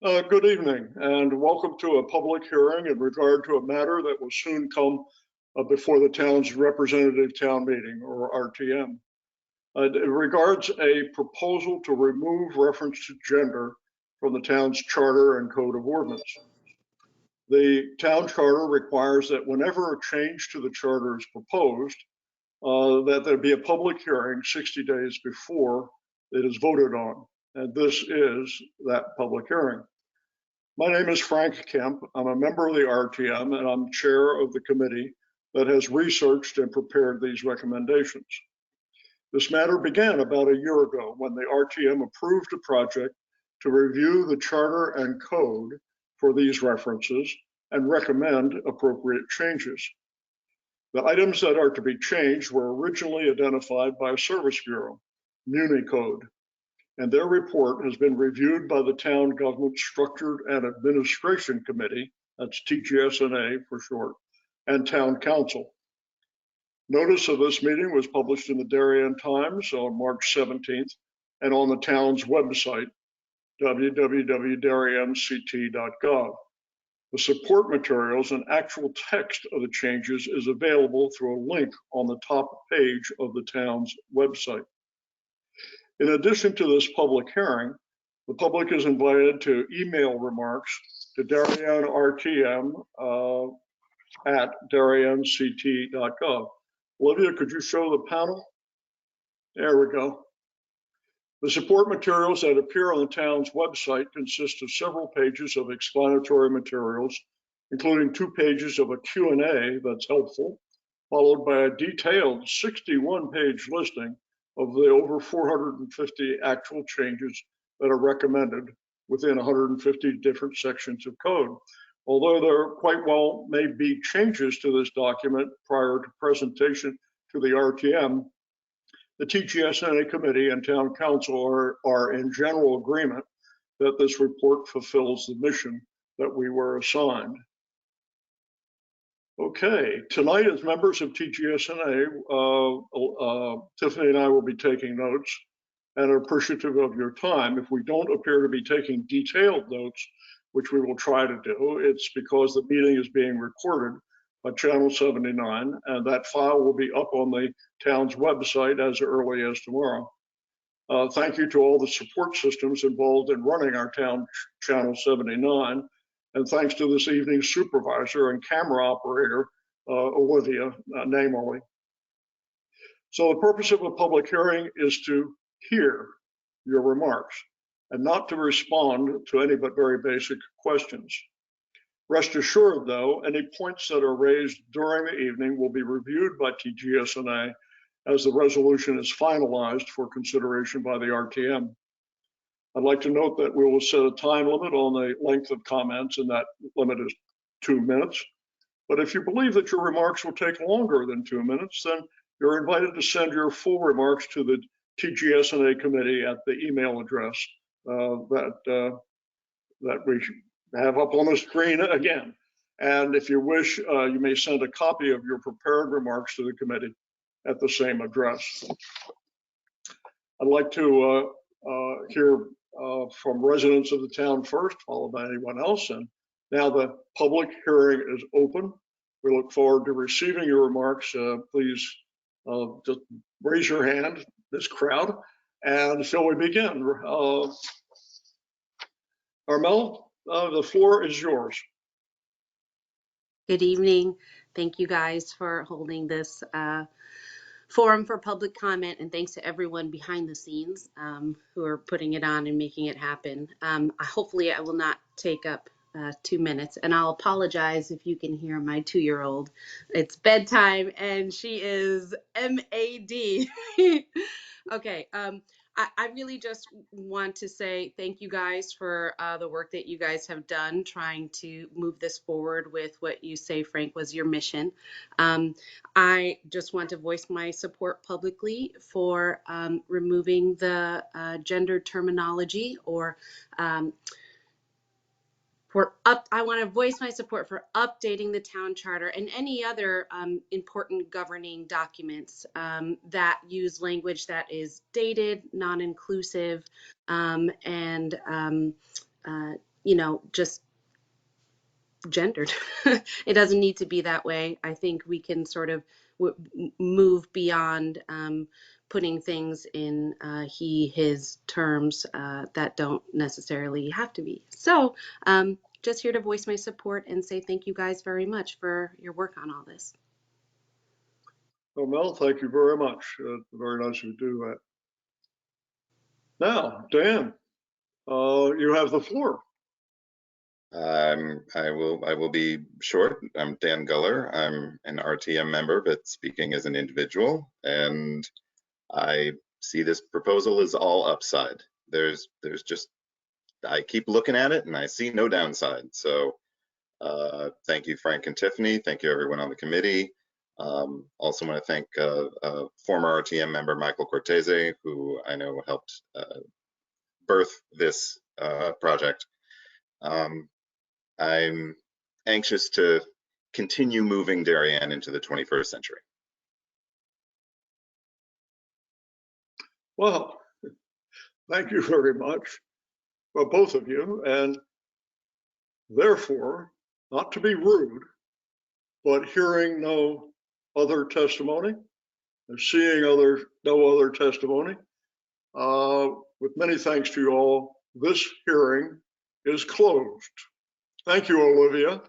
Good evening, and welcome to a public hearing in regard to a matter that will soon come before the town's representative town meeting, or RTM. It regards a proposal to remove reference to gender from the town's charter and code of ordinance. The town charter requires that whenever a change to the charter is proposed, that there be a public hearing 60 days before it is voted on, and this is that public hearing. My name is Frank Kemp. I'm a member of the RTM, and I'm chair of the committee that has researched and prepared these recommendations. This matter began about a year ago when the RTM approved a project to review the charter and code for these references and recommend appropriate changes. The items that are to be changed were originally identified by a service bureau, Muni Code, and their report has been reviewed by the Town Government Structured and Administration Committee, that's TGS&A for short, and Town Council. Notice of this meeting was published in the Darien Times on March 17th and on the town's website, www.darienct.gov. The support materials and actual text of the changes is available through a link on the top page of the town's website. In addition to this public hearing, the public is invited to email remarks to DarienRTM at darienct.gov. Olivia, could you show the panel? There we go. The support materials that appear on the town's website consist of several pages of explanatory materials, including 2 pages of a Q&A that's helpful, followed by a detailed 61-page listing of the over 450 actual changes that are recommended within 150 different sections of code. Although there quite well may be changes to this document prior to presentation to the RTM, the TGS&A committee and town council are in general agreement that this report fulfills the mission that we were assigned. Okay, tonight as members of TGS&A, Tiffany and I will be taking notes and are appreciative of your time. If we don't appear to be taking detailed notes, which we will try to do, it's because the meeting is being recorded by Channel 79, and that file will be up on the town's website as early as tomorrow. Thank you to all the support systems involved in running our town Channel 79. And thanks to this evening's supervisor and camera operator, Olivia, namely. So the purpose of a public hearing is to hear your remarks and not to respond to any but very basic questions. Rest assured, though, any points that are raised during the evening will be reviewed by TGS&A as the resolution is finalized for consideration by the RTM. I'd like to note that we will set a time limit on the length of comments, and that limit is 2 minutes. But if you believe that your remarks will take longer than 2 minutes, then you're invited to send your full remarks to the TGS&A committee at the email address that we have up on the screen again. And if you wish, you may send a copy of your prepared remarks to the committee at the same address. I'd like to hear from residents of the town first, followed by anyone else. And now the public hearing is open. We look forward to receiving your remarks. Please just raise your hand, this crowd, and shall we begin? Armel, the floor is yours. Good evening. Thank you guys for holding this forum for public comment, and thanks to everyone behind the scenes who are putting it on and making it happen. Hopefully I will not take up 2 minutes, and I'll apologize if you can hear my 2-year-old. It's bedtime and she is MAD. Okay, I really just want to say thank you guys for the work that you guys have done trying to move this forward with what you say, Frank, was your mission. I just want to voice my support publicly for removing the gender terminology, or I want to voice my support for updating the town charter and any other important governing documents that use language that is dated, non-inclusive, and just gendered. It doesn't need to be that way. I think we can sort of move beyond putting things in he, his terms that don't necessarily have to be. So just here to voice my support and say thank you guys very much for your work on all this. Well, Mel, thank you very much. Very nice of you to do that. Now, Dan, you have the floor. I will be short. I'm Dan Guller. I'm an RTM member, but speaking as an individual, and I see this proposal as all upside. There's just, I keep looking at it and I see no downside. So thank you, Frank and Tiffany. Thank you, everyone on the committee. Also want to thank former RTM member Michael Cortese, who I know helped birth this project. I'm anxious to continue moving Darien into the 21st century. Well, thank you very much, well, both of you. And therefore, not to be rude, but hearing no other testimony and seeing no other testimony, with many thanks to you all, this hearing is closed. Thank you, Olivia.